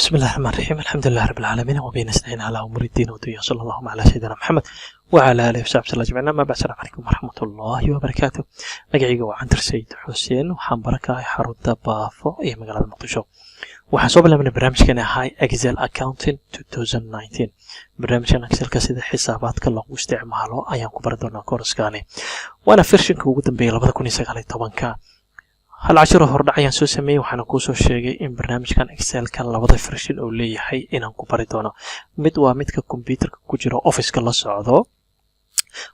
بسم الله الرحمن الرحيم الحمد لله رب العالمين وبه نستعين على أمور الدين والدنيا صلى الله على سيدنا محمد وعلى آله وصحبه وسلم أجمعين أما بعد السلام عليكم ورحمة الله وبركاته magacayga waa Cantar Sayid Xuseen waxaan barakahay xarunta Baafo ee magaalada Muqdisho waxaan soo bilaabnay barnaamijkan ahay Excel Accounting 2019 barnaamijkan Excelka sida xisaabaadka lagu isticmaalo ayaan ku baran doonaa kooraskani waana versionka ugu dambeeyay 2019 hal cashiro hordhac ayaan soo sameeyay waxaana ku soo sheegay in barnaamijkan Excelka labada version uu leeyahay inaan ku bari doono mid waa midka computerka ku jira Office-ka la socdo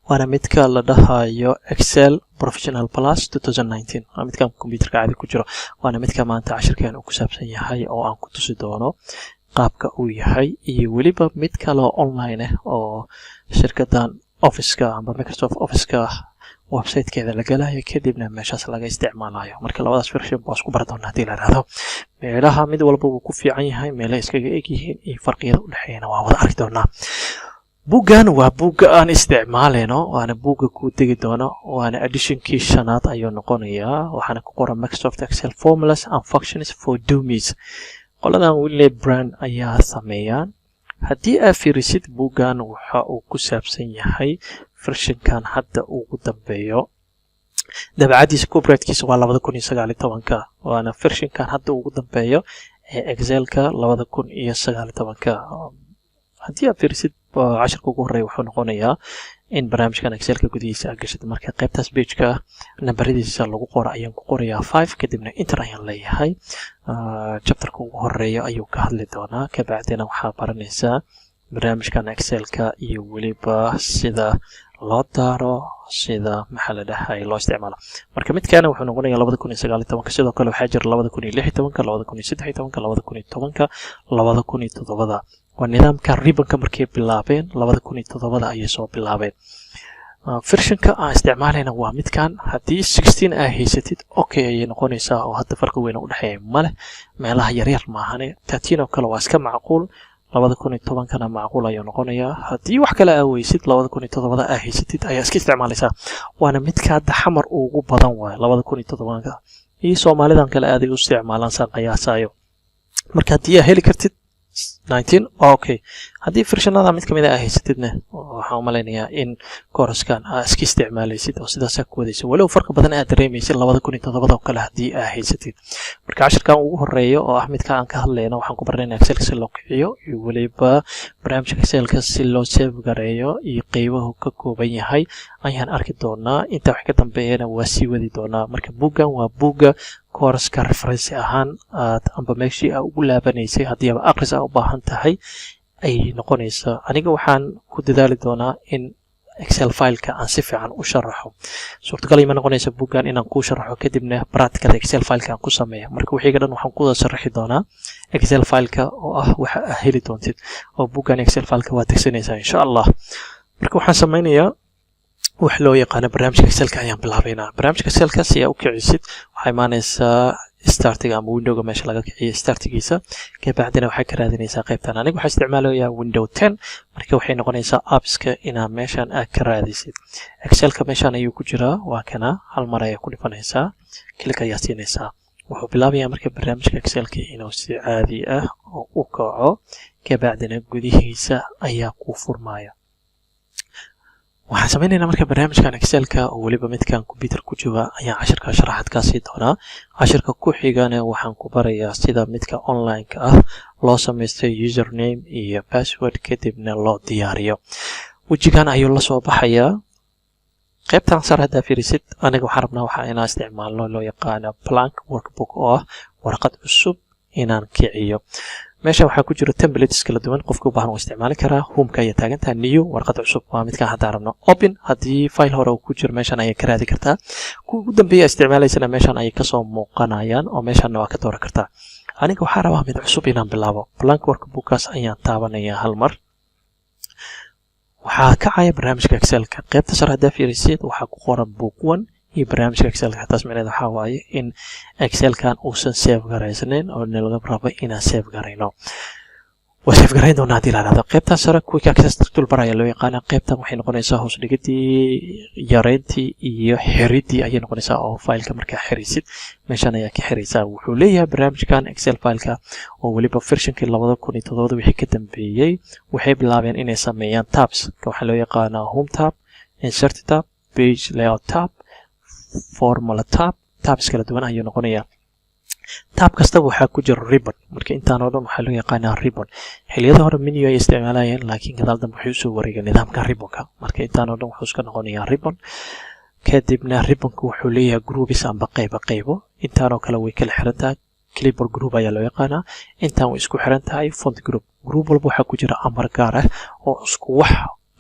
waana midka la dhahayo Excel Professional Plus 2019 waa midka computerka caadi ku jiro waana midka maanta cashirkan uu ku saabsan yahay oo aan ku tusi doono qaabka uu yahay iyo waliba mid kale oo online ah oo shirkadan Office-ka ama Microsoft Office-ka website-keeda la galayo kadibna meeshaas laga isticmaalayo marka labadaas version baa isku baran doonaa hadii la raado meelaha mid walba uu ku fiican yahay meelaha iskaga eg yihiin iyo farqiyada u dhaxeeyana waa wada arki doonaa buuggan waa buugga aan isticmaaleyno waana buugga ku degi doono waana edition-kii shanaad ayuu noqonayaa waxaana ku qoran Microsoft Excel Formulas and Functions for Dummies qoladan Wiley Brand ayaa sameeyaan haddii aad fiirisid buuggan waxa uu ku saabsan yahay versionkan hadda ugu dambeeyo dabacadiisa copyright-kiisa waa 2019 waana versionkan hadda ugu dambeeyo ee Excelka 2019 haddii aad fiirisid cashirka ugu horeeya wuxuu noqonayaa in barnaamijkan Excelka gudihiisa aad gashid marka qaybtaas page-ka nambaradiisa lagu qoro ayaan ku qorayaa 5 kadibna enter ayaan leeyahay chapterka ugu horeeya ayuu ka hadli doonaa ka bacdina waxaa baranaysaa barnaamijkan Excelka iyo waliba sida loo daaro sida maxaa la dhahay loo isticmaalo marka midkaana wuxuu noqonayaa 2019 sidoo kale waxaa jira 2016 2017 2007 waa nidaamka ribbonka markay bilaabeen 2007 ayay soo bilaabeen versionka aan isticmaalayna waa midkan haddii 16 aad haysatid okay ayay noqonaysaa oo hadda farqi weyn u dhaxeeya male meelaha yaryar maahane 13 oo kale waa iska macquul 2010 kana macquul ayuu noqonayaa haddii wax kale aad weysid 2007 aad haysatid ayaa iska isticmaalaysaa waana midka hadda xamar ugu badan waay 2007 iyo Soomaalidan kale aad ay u isticmaalaan san qiyaasayo marka haddii aad heli kartid 19 okay haddii versionada mid kamid ah haysatidna waxaan u maleynayaa in kooraskan aad iska isticmaalaysid oo sidaas ku wadayso walow farqi badan aad dareemaysid 2007 oo kale haddii aad haysatid marka cashirkan ugu horeeyo oo ah midka aan ka hadlayno waxaan ku baranaynaa Excelka si loo kiciyo iyo waliba barnaamijka Excelka si loo save gareeyo iyo qaybaha ka kooban yahay ayaan arki doonaa inta wax ka dambeeyana waa sii wadi doonaa marka buuggan waa buugga kooraska reference ahaan amba meeshii aad ugu laabanaysay haddii aad akhris u baahan tahay ay noqonaysaa aniga waxaan ku dadaali doonaa in Excel file-ka aan si fiican u sharaxo suurtagal ma noqonaysa buuggan inaan ku sharaxo kadibna practical Excel file-ka aan ku sameeyo marka wixii dhan waxaan ku sharaxi doonaa Excel file-ka oo ah waxa aad heli doontid oo buuggan Excel file-ka waa degsanaysaa insha Allah marka waxaan sameynayaa wax loo yaqaan barnaamijka Excelka ayaan bilaabaynaa barnaamijka Excelka si aad u kicisid waxay maanaysaa startiga ama windowga meesha laga kiciyo startigiisa ka bacdina waxay ka raadinaysaa qaybtan aniga waxaan isticmaalayaa window 10 marka waxay noqonaysaa appska inaad meeshan aad ka raadisid Excelka meeshan ayuu ku jiraa waa kana hal mar ayaa ku dhifanaysaa click ayaa siinaysaa wuxuu bilaabayaa marka barnaamijka Excelka inuu si caadi ah u kaco ka bacdina gudihiisa ayaa ku furmaya waxaan sameynaynaa marka barnaamijkan Excelka oo waliba midkan computer ku jooga ayaan cashirka sharaxaad ka sii doonaa cashirka ku xigana waxaan ku barayaa sida midka online-ka ah loo sameeyo username iyo password kadibna loo diyaariyo wajigan ayuu la soo baxayaa qaybtan sare hadda fiirisid aniga waxaan rabnaa waxa inaan isticmaalno loo yaqaan blank workbook oo ah warqad cusub inaan kiciyo meesha waxaa ku jira templates kala duwan qofku u baahan oo isticmaali kara home-ka ayaa taagantaa new warqad cusub waa midka hadda rabno open haddii file hore ku jiro meeshan ayaa ka raadi kartaa kuwa ugu dambeeya isticmaalaysana meeshan ayay ka soo muuqanayaan oo meeshan waa ka dooran kartaa aniga waxaan rabaa mid cusub inaan bilaabo blank workbook-kaas ayaan taabanayaa hal mar waxaa kacaya barnaamijka Excelka qaybta sare hadda fiirisid waxaa ku qoran book 1 iyo barnaamijka Excelka taas macnaheedu waxa waaye in Excelkan uusan save garaysanin oo laga rabo inaan save garayno وسيف قرين ونادي هذا قيبتها سر كويك أكسس toolbar ayaa loo yaqaanaa qaybtan waxay noqonaysaa hoos dhigidii yareyntii iyo xiridii ayay noqonaysaa oo faylka markaa xirisid meeshan ayaa ka xiraysaa wuxuu leeyahay barnaamijkan Excel faylka oo waliba versionkii 2007 wixii ka dambeeyay waxay bilaabeen inay sameeyaan tabs waxa loo yaqaanaa home tab insert tab page layout tab formula tab tabs kala duwan ayay noqonayaa tab kasta waxaa ku jira ribbon marka intaan oo dhan waxaa loo yaqaanaa ribbon xilliyada hore menu ay isticmaalayeen laakiin gadaal dambe wuxuu soo wareegay nidaamka ribbonka marka intaan oo dhan wuxuu iska noqonayaa ribbon kadibna ribbonku wuxuu leeyahay groups amba qaybo intaan oo kale way kala xiran tahay clipboard group ayaa loo yaqaanaa intaan way isku xiran tahay font group walba waxaa ku jira amar gaar ah oo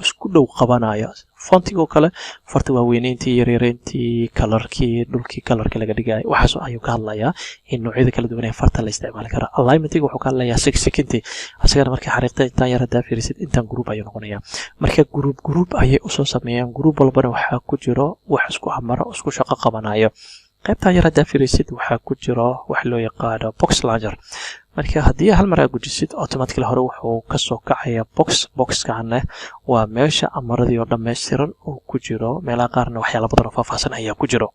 isku dhow qabanaya fontigo kale farta waaweynayntii yareereyntii kalarkii dhulkii kalarka laga dhigay waxaas ayuu ka hadlayaa in noocyada kala duwan ee farta la isticmaali kara alignmentiga wuxuu ka hadlayaa 6 second asagana markii xariiqta intaan yar hadaa fiirisid intaan group ayuu noqonayaa marka group ayay u soo sameeyaan group walbana waxaa ku jiro wax isku amara isku shaqo qabanayo qaybta yar hadaa fiirisid waxaa ku jiro wax loo yaqaano box launcher marka haddii hal mar aad gujisid automatically hore wuxuu ka soo kacaya boxkaana waa meesha amaradii oo dhammaystiran oo ku jiro meelaha qaarna waxyaalo badan oo faahfaahsan ayaa ku jiro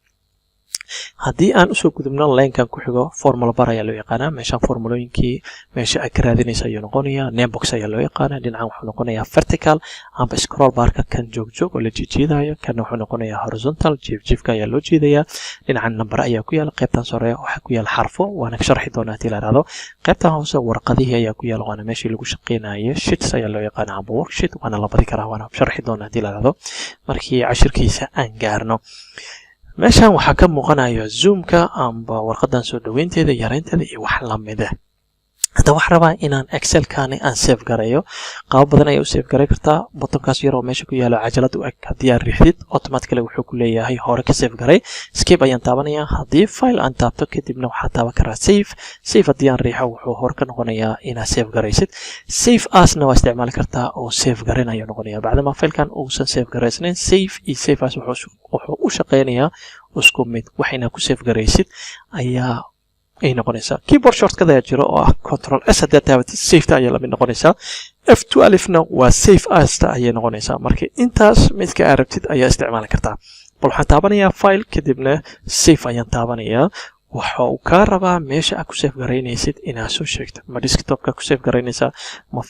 haddii aan usoo gudubno leenkan ku xigo formula bar ayaa loo yaqaanaa meeshaan formulooyinkii meesha ay ka raadinaysa ayuu noqonayaa namebox ayaa loo yaqaanaa dhinacan wuxuu noqonayaa vertical amba scroll barka kan joog oo la jiijiidayo kana wuxuu noqonayaa horizontal jiifka ayaa loo jiidayaa dhinacan number ayaa ku yaala qaybtan sare waxaa ku yaala xarfo waana ka sharxi doonaa haddii la yidhaahdo qaybtan hoose warqadihii ayaa ku yaala waana meeshii lagu shaqeynayo sheets ayaa loo yaqaanaa amba worksheet waana la badi karaa waana sharxi doonaa haddii la yidhaahdo markii cashirkiisa aan gaarno meeshan waxaa ka muuqanaya zoomka amba warqadan soo dhaweynteeda yareynteeda iyo wax lamid ah hadda waxaan rabaa inaan excelkani aan save gareeyo qaab badan ayaa u save garay kartaa buttonkaas yar oo meesha ku yaalo cajalad u eg haddii aad riixdid automatically wuxuu ku leeyahay hore ka save garay skip ayaan taabanayaa haddii file aan taabto kadibna waxaa taaban karaa save haddii aan riixo wuxuu hore ka noqonayaa inaad save garaysid save asna waa isticmaali kartaa oo save garan ayuu noqonayaa bacdama filekan uusan save garaysnayn save iyo save as wuxuu u shaqeynayaa isku mid waxayna ku save garaysid ayaa ay noqonaysaa keyboard shortcut ayaa jiro oo ah control s haddii aad taabatid safeta ayaa lamid noqonaysaa f12na waa save asta ayay noqonaysaa marka intaas midka aad rabtid ayaa isticmaali kartaa bal waxaan taabanayaa file kadibna save ayaan taabanayaa waxa uu kaa rabaa meesha aad ku save garaynaysid inaad soo sheegto ma desktopka ku save garaynaysaa ma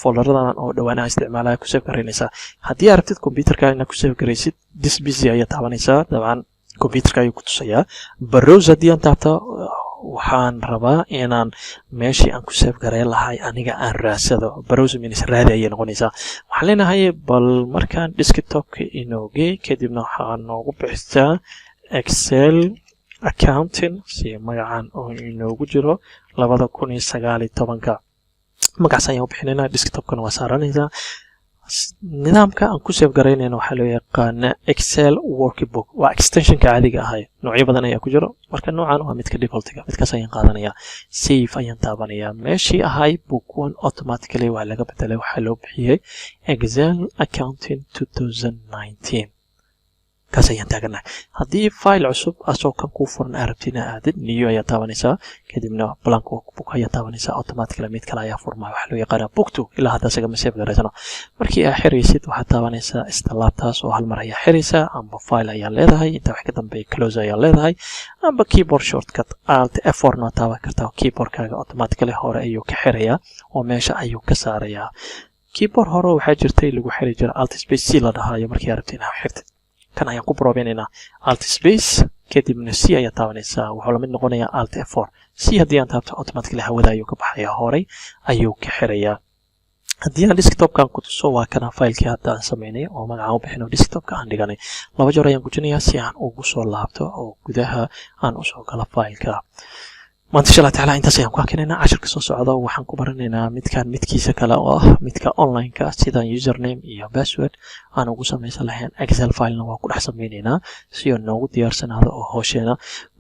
folderadan oo dhawaanaha isticmaalaya ku save garaynaysaa haddii aad rabtid computerka inaad ku save garaysid this busy ayaa taabanaysaa dabcan computerka ayuu ku tusayaa browse haddii aan taabto waxaan rabaa inaan meeshii aan ku save garay lahay aniga aan raadsado browse means raadi ayay noqonaysaa waxaan leenahay bal markaan desktopka inooge kadibna waxaan noogu bixisaa excel accounting si magacan oo inoogu jiro 2019 magacaas ayaan u bixinaynaa desktopkana waa saaranaysaa nidaamka aan ku save garaynayna waxaa loo yaqaanaa excel workbook waa extensionka caadiga ahay noocyo badan ayaa ku jiro marka noocan waa midka defaultiga midkaas ayaan qaadanayaa save ayaan taabanayaa meeshii ahay book one automatically waa laga bedelay waxaa loo bixiyey excel accounting 2019 kaas ayaan taaganahay haddii file cusub asoo kan kuu furan aad rabtina aadid new ayaa taabanaysaa kadibna blank book ayaa taabanaysaa automatically mid kale ayaa furmaya waxaa loo yaqaanaa book two ilaa hadda isaga ma save garaysano markii aad xiraysid waxaad taabanaysaa istalaabtaas oo hal mar ayaa xiraysaa amba file ayaa leedahay inta wax ka dambeeya close ayaa leedahay amba keyboard shortcut alt f4 na taaban kartaa keyboardkaaga automatically hore ayuu ka xirayaa oo meesha ayuu ka saarayaa keyboard hore waxaa jirtay lagu xiri jira alt space c la dhahayo markii aad rabtid inaad xirtid kan ayaan ku probeynaynaa alt space kadibna c ayaa taabanaysaa wuxuu lamid noqonayaa alt f4 c haddii aan taabto automatically hawada ayuu ka baxayaa horey ayuu ka xirayaa haddii aan desktopkan ku tuso waa kana filekii hadda aan samaynay oo magacaan u bixin oo desktopka aan dhiganay laba jeer ayaan gujinayaa si aan ugu soo laabto oo gudaha aan usoo galo fileka maanta insha Allah taala intaas ayaan ku hakinayna cashirka soo socda waxaan ku baranaynaa midkiisa kale oo ah midka online-ka sida username iyo password aan ugu samaysan lahayn excel file-na waa ku dhex samaynaynaa si uu noogu diyaarsanaado oo hawsheena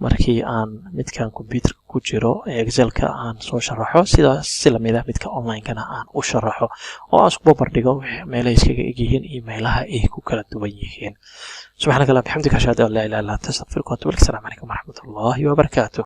markii aan midkan computerka ku jiro excelka aan soo sharaxo sidaas si lamid ah midka online-kana aan u sharaxo oo aan isku barbardhigo meelaha iskaga egyihiin iyo meelaha ay ku kala duwan yihiin subxaanaka allahumma bihamdika ashhadu an laa ilaaha illa anta astaghfiruka wa atuubu ilaik. Assalaamu calaykum waraxmatullaahi wabarakaatuh.